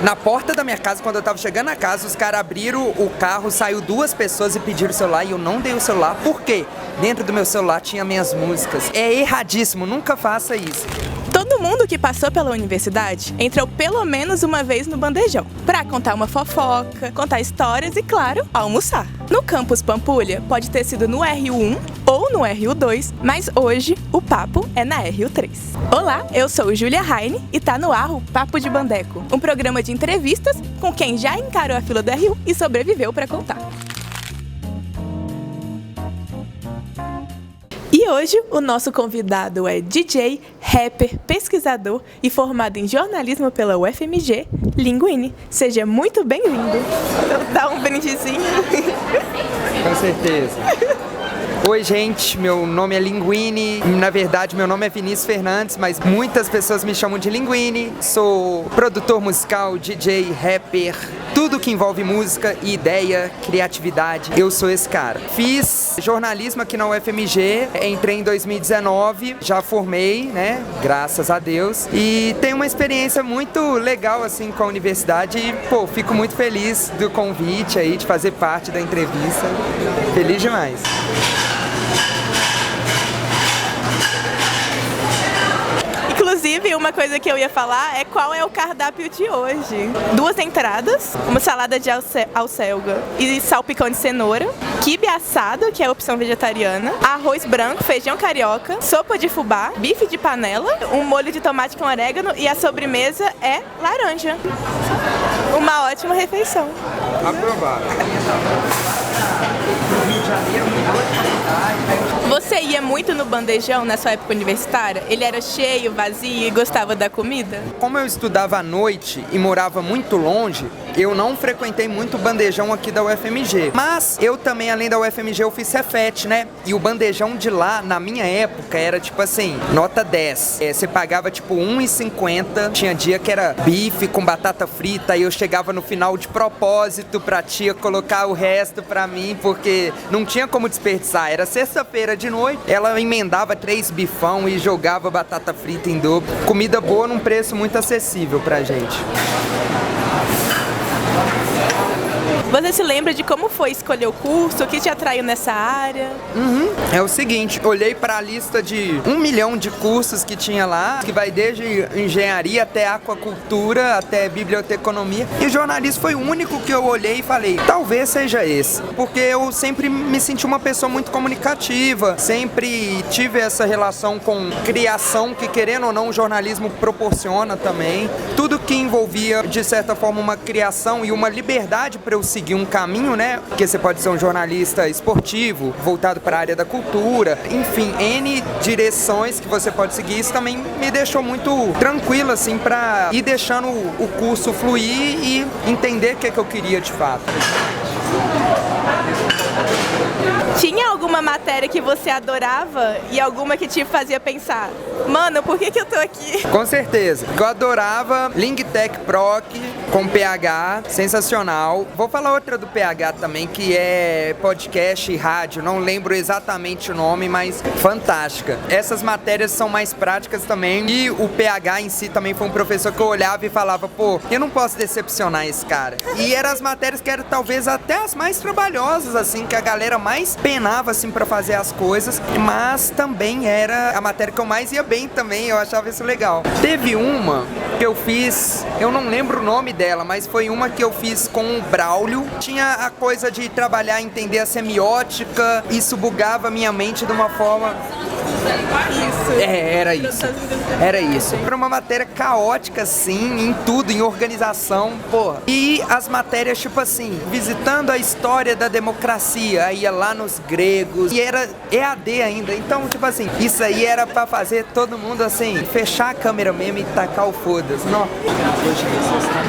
Na porta da minha casa, quando eu tava chegando na casa, os caras abriram o carro, saiu 2 pessoas e pediram o celular e eu não dei o celular. Por quê? Dentro do meu celular tinha minhas músicas. É erradíssimo, nunca faça isso. Todo mundo que passou pela universidade entrou pelo menos uma vez no bandejão pra contar uma fofoca, contar histórias e, claro, almoçar. No campus Pampulha, pode ter sido no RU1 ou no RU2, mas hoje o papo é na RU3. Olá, eu sou Júlia Heine e tá no ar o Papo de Bandeco, um programa de entrevistas com quem já encarou a fila do RU e sobreviveu pra contar. E hoje o nosso convidado é DJ, rapper, pesquisador e formado em jornalismo pela UFMG, Linguini. Seja muito bem-vindo. Dá um brindezinho. Com certeza. Oi, gente, meu nome é Linguini. Na verdade, meu nome é Vinícius Fernandes, mas muitas pessoas me chamam de Linguini. Sou produtor musical, DJ, rapper, tudo que envolve música, ideia, criatividade. Eu sou esse cara. Fiz jornalismo aqui na UFMG, entrei em 2019, já formei, né? Graças a Deus. E tenho uma experiência muito legal, assim, com a universidade. E, pô, fico muito feliz do convite aí, de fazer parte da entrevista. Feliz demais. Inclusive, uma coisa que eu ia falar é qual é o cardápio de hoje. 2 entradas, uma salada de alcelga e salpicão de cenoura, quibe assado, que é a opção vegetariana, arroz branco, feijão carioca, sopa de fubá, bife de panela, um molho de tomate com orégano e a sobremesa é laranja. Uma ótima refeição. Aprovado. Você ia muito no bandejão na sua época universitária? Ele era cheio, vazio e gostava da comida? Como eu estudava à noite e morava muito longe, eu não frequentei muito o bandejão aqui da UFMG. Mas eu também, além da UFMG, eu fiz Cefet, né? E o bandejão de lá, na minha época, era tipo assim, nota 10. Você pagava tipo R$1,50. Tinha dia que era bife com batata frita e eu chegava no final de propósito pra tia colocar o resto pra mim, porque não tinha como desperdiçar. Era sexta-feira de noite, ela emendava 3 bifão e jogava batata frita em dobro. Comida boa num preço muito acessível pra gente. Você se lembra de como foi escolher o curso? O que te atraiu nessa área? É o seguinte, olhei para a lista de 1 milhão de cursos que tinha lá, que vai desde engenharia até aquacultura, até biblioteconomia, e o jornalismo foi o único que eu olhei e falei, talvez seja esse, porque eu sempre me senti uma pessoa muito comunicativa, sempre tive essa relação com criação que, querendo ou não, o jornalismo proporciona também, tudo que envolvia, de certa forma, uma criação e uma liberdade para eu seguir um caminho, né? Porque você pode ser um jornalista esportivo, voltado para a área da cultura, enfim, N direções que você pode seguir. Isso também me deixou muito tranquilo, assim, para ir deixando o curso fluir e entender o que eu queria de fato. Tinha alguma matéria que você adorava e alguma que te fazia pensar, mano, por que eu tô aqui? Com certeza. Eu adorava Lingtech Proc com PH, sensacional. Vou falar outra do PH também, que é podcast e rádio, não lembro exatamente o nome, mas fantástica. Essas matérias são mais práticas também e o PH em si também foi um professor que eu olhava e falava, pô, eu não posso decepcionar esse cara. E eram as matérias que eram talvez até as mais trabalhosas, assim, que a galera mais penava, assim, pra fazer as coisas, mas também era a matéria que eu mais ia bem também, eu achava isso legal. Teve uma que eu fiz, eu não lembro o nome dela, mas foi uma que eu fiz com o Braulio. Tinha a coisa de trabalhar, entender a semiótica, isso bugava minha mente de uma forma... Isso. Era isso. Era isso. Era uma matéria caótica, sim, em tudo, em organização, porra. E as matérias, tipo assim, visitando a história da democracia, aí ia lá nos gregos, e era EAD ainda. Então, tipo assim, isso aí era pra fazer todo mundo, assim, fechar a câmera mesmo e tacar o foda-se. Não. Hoje vocês estão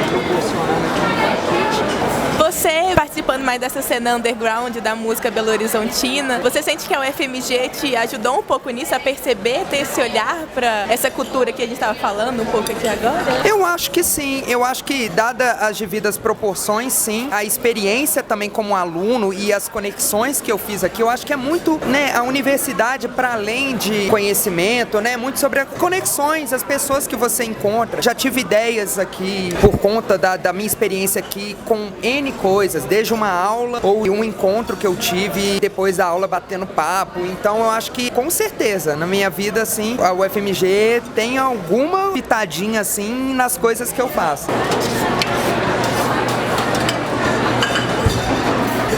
proporcionando aqui um banquete. Você participando mais dessa cena underground da música belo-horizontina. Você sente que a UFMG te ajudou um pouco nisso, a perceber, ter esse olhar para essa cultura que a gente estava falando um pouco aqui agora? Eu acho que sim. Eu acho que, dada as devidas proporções, sim. A experiência também como aluno e as conexões que eu fiz aqui, eu acho que é muito, né, a universidade, para além de conhecimento, né, muito sobre as conexões, as pessoas que você encontra. Já tive ideias aqui por conta da minha experiência aqui com N coisas, desde uma aula ou um encontro que eu tive depois da aula batendo papo. Então eu acho que, com certeza, na minha vida, assim, a UFMG tem alguma pitadinha, assim, nas coisas que eu faço.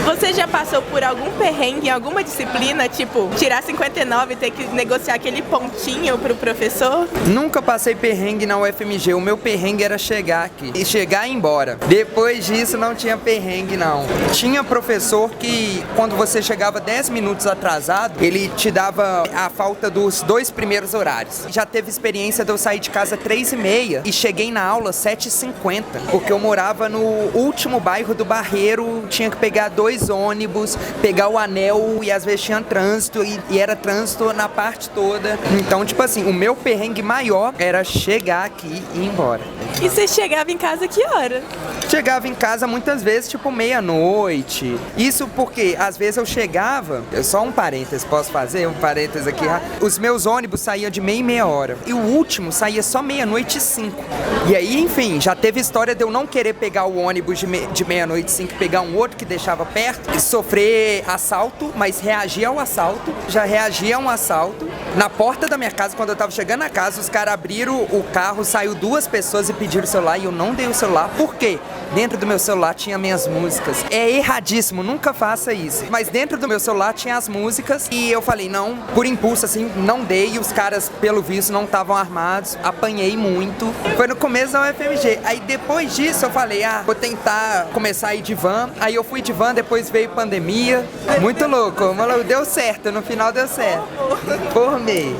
Você já passou por algum perrengue em alguma disciplina, tipo, tirar 59 e ter que negociar aquele pontinho pro professor? Nunca passei perrengue na UFMG, o meu perrengue era chegar aqui e chegar e ir embora. Depois disso não tinha perrengue, não. Tinha professor que, quando você chegava 10 minutos atrasado, ele te dava a falta dos 2 primeiros horários. Já teve experiência de eu sair de casa 3h30 e cheguei na aula 7h50, porque eu morava no último bairro do Barreiro, tinha que pegar 2 ônibus, pegar o anel e às vezes tinha trânsito e era trânsito na parte toda. Então, tipo assim, o meu perrengue maior era chegar aqui e ir embora. E você chegava em casa que hora? Chegava em casa muitas vezes, tipo, meia-noite. Isso porque, às vezes, eu chegava... Só um parênteses, posso fazer? Um parênteses aqui. Os meus ônibus saíam de meia e meia hora. E o último saía só 00:05. E aí, enfim, já teve história de eu não querer pegar o ônibus de 00:05 e pegar um outro que deixava perto e sofrer assalto, mas reagir ao assalto. Já reagia a um assalto. Na porta da minha casa, quando eu tava chegando na casa, os caras abriram o carro, saiu 2 pessoas e pediram o celular e eu não dei o celular. Por quê? Dentro do meu celular tinha minhas músicas. É erradíssimo, nunca faça isso. Mas dentro do meu celular tinha as músicas e eu falei, não, por impulso assim, não dei. E os caras, pelo visto, não estavam armados. Apanhei muito. Foi no começo da UFMG. Aí depois disso eu falei, vou tentar começar a ir de van. Aí eu fui de van, depois veio pandemia. Muito louco, mas deu certo, no final deu certo. Formei.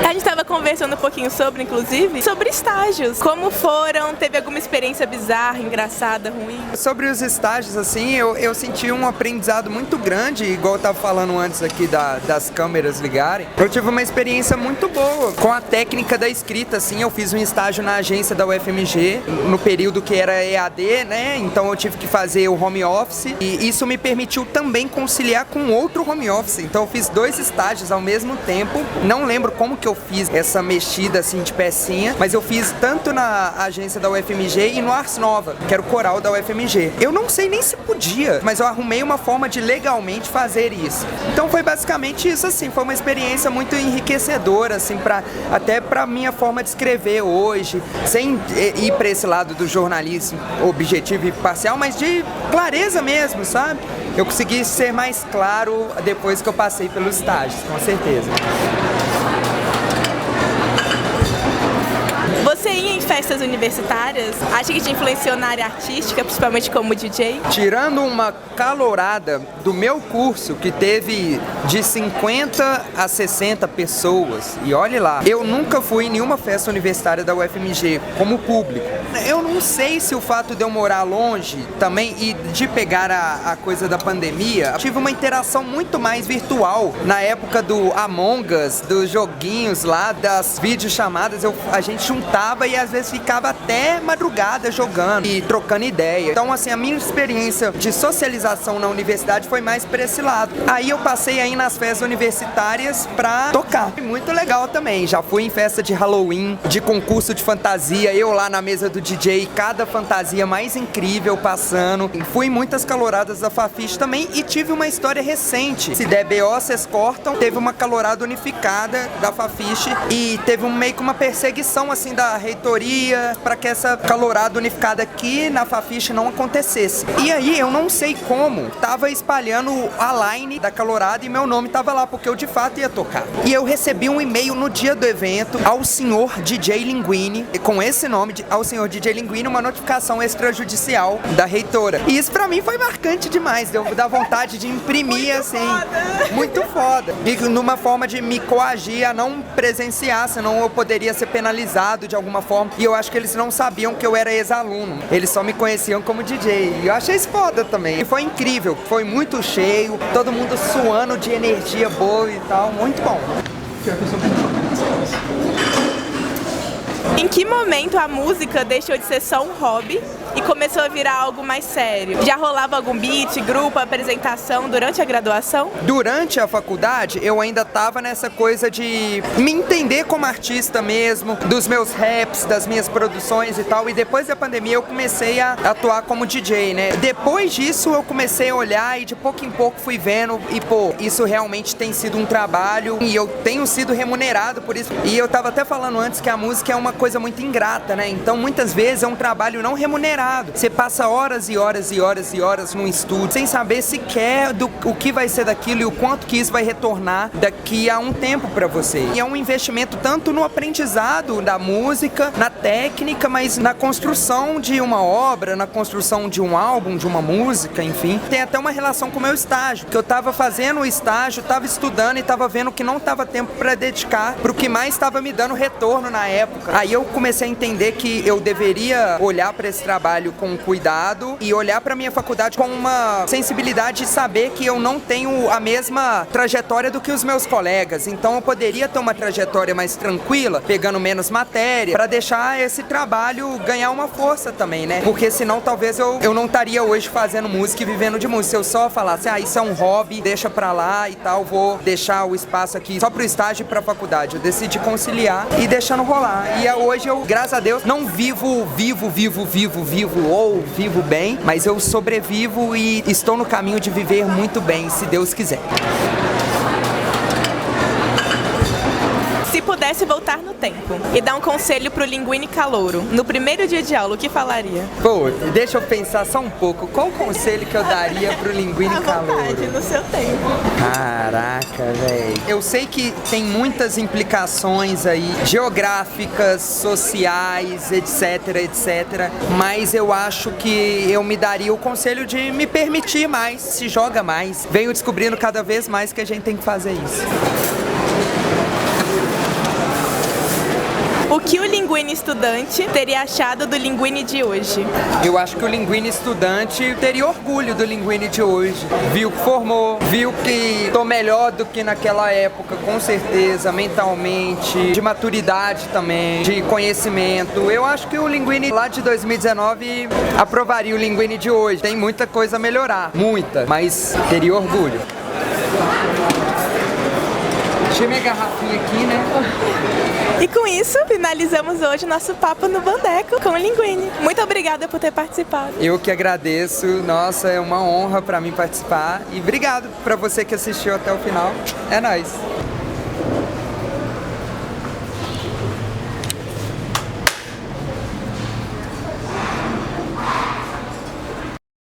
A gente estava conversando um pouquinho sobre estágios. Como foram? Teve alguma experiência bizarra, engraçada, ruim? Sobre os estágios, assim, eu senti um aprendizado muito grande, igual eu tava falando antes aqui das câmeras ligarem. Eu tive uma experiência muito boa com a técnica da escrita, assim. Eu fiz um estágio na agência da UFMG, no período que era EAD, né? Então eu tive que fazer o home office e isso me permitiu também conciliar com outro home office. Então eu fiz 2 estágios ao mesmo tempo. Não lembro como que eu fiz essa mexida assim de pecinha, mas eu fiz tanto na agência da UFMG e no Ars Nova, que era o coral da UFMG. Eu não sei nem se podia, mas eu arrumei uma forma de legalmente fazer isso. Então foi basicamente isso, assim, foi uma experiência muito enriquecedora, assim, até pra minha forma de escrever hoje, sem ir pra esse lado do jornalismo objetivo e parcial, mas de clareza mesmo, sabe? Eu consegui ser mais claro depois que eu passei pelos estágios, com certeza. Você ia em festas universitárias? Acha que te influenciou na área artística, principalmente como DJ? Tirando uma calorada do meu curso, que teve de 50 a 60 pessoas, e olhe lá, eu nunca fui em nenhuma festa universitária da UFMG como público. Eu não sei se o fato de eu morar longe também e de pegar a coisa da pandemia, tive uma interação muito mais virtual. Na época do Among Us, dos joguinhos lá, das videochamadas, a gente juntava e às vezes ficava até madrugada jogando e trocando ideia. Então, assim, a minha experiência de socialização na universidade foi mais pra esse lado. Aí eu passei aí nas festas universitárias pra tocar. Muito legal também. Já fui em festa de Halloween, de concurso de fantasia, eu lá na mesa do DJ, cada fantasia mais incrível passando. Fui em muitas caloradas da Fafiche também e tive uma história recente. Se der BO, vocês cortam. Teve uma calorada unificada da Fafiche e teve meio que uma perseguição, assim, da reitoria para que essa calorada unificada aqui na Fafiche não acontecesse. E aí eu não sei como, tava espalhando a line da calorada e meu nome tava lá, porque eu de fato ia tocar. E eu recebi um e-mail no dia do evento ao senhor DJ Linguini, com esse nome, ao senhor DJ Linguini, uma notificação extrajudicial da reitora. E isso pra mim foi marcante demais, deu da vontade de imprimir, assim, muito foda. E numa forma de me coagir a não presenciar, senão eu poderia ser penalizado de alguma forma. e eu acho que eles não sabiam que eu era ex-aluno. Eles só me conheciam como DJ. E eu achei isso foda também. E foi incrível, foi muito cheio, todo mundo suando de energia boa e tal, muito bom. Em que momento a música deixou de ser só um hobby e começou a virar algo mais sério? Já rolava algum beat, grupo, apresentação durante a graduação? Durante a faculdade, eu ainda tava nessa coisa de me entender como artista mesmo, dos meus raps, das minhas produções e tal, e depois da pandemia eu comecei a atuar como DJ, né? Depois disso eu comecei a olhar e de pouco em pouco fui vendo e, pô, isso realmente tem sido um trabalho e eu tenho sido remunerado por isso. E eu tava até falando antes que a música é uma coisa muito ingrata, né? Então muitas vezes é um trabalho não remunerado. Você passa horas e horas e horas e horas num estúdio sem saber sequer o que vai ser daquilo e o quanto que isso vai retornar daqui a um tempo pra você. E é um investimento tanto no aprendizado da música, na técnica, mas na construção de uma obra, na construção de um álbum, de uma música, enfim. Tem até uma relação com o meu estágio, que eu tava fazendo o estágio, tava estudando e tava vendo que não tava tempo pra dedicar pro que mais tava me dando retorno na época. Aí eu comecei a entender que eu deveria olhar pra esse trabalho com cuidado e olhar para minha faculdade com uma sensibilidade de saber que eu não tenho a mesma trajetória do que os meus colegas. Então eu poderia ter uma trajetória mais tranquila, pegando menos matéria, para deixar esse trabalho ganhar uma força também, né? Porque senão talvez eu não estaria hoje fazendo música e vivendo de música. Se eu só falasse, isso é um hobby, deixa pra lá e tal, vou deixar o espaço aqui só pro estágio e pra faculdade. Eu decidi conciliar e deixando rolar. E hoje eu, graças a Deus, não vivo ou vivo bem, mas eu sobrevivo e estou no caminho de viver muito bem, se Deus quiser. Se pudesse voltar no tempo e dar um conselho pro Linguini calouro, no primeiro dia de aula, o que falaria? Pô, deixa eu pensar só um pouco. Qual o conselho que eu daria pro Linguini calouro? À vontade, no seu tempo. Caraca, velho. Eu sei que tem muitas implicações aí, geográficas, sociais, etc, etc. Mas eu acho que eu me daria o conselho de me permitir mais, se joga mais. Venho descobrindo cada vez mais que a gente tem que fazer isso. O que o Linguini estudante teria achado do Linguini de hoje? Eu acho que o Linguini estudante teria orgulho do Linguini de hoje. Viu que formou, viu que tô melhor do que naquela época, com certeza, mentalmente, de maturidade também, de conhecimento. Eu acho que o Linguini lá de 2019 aprovaria o Linguini de hoje. Tem muita coisa a melhorar, muita, mas teria orgulho. Deixei minha garrafinha aqui, né? E com isso, finalizamos hoje nosso papo no Bandeco com o Linguini. Muito obrigada por ter participado. Eu que agradeço. Nossa, é uma honra pra mim participar. E obrigado pra você que assistiu até o final. É nóis.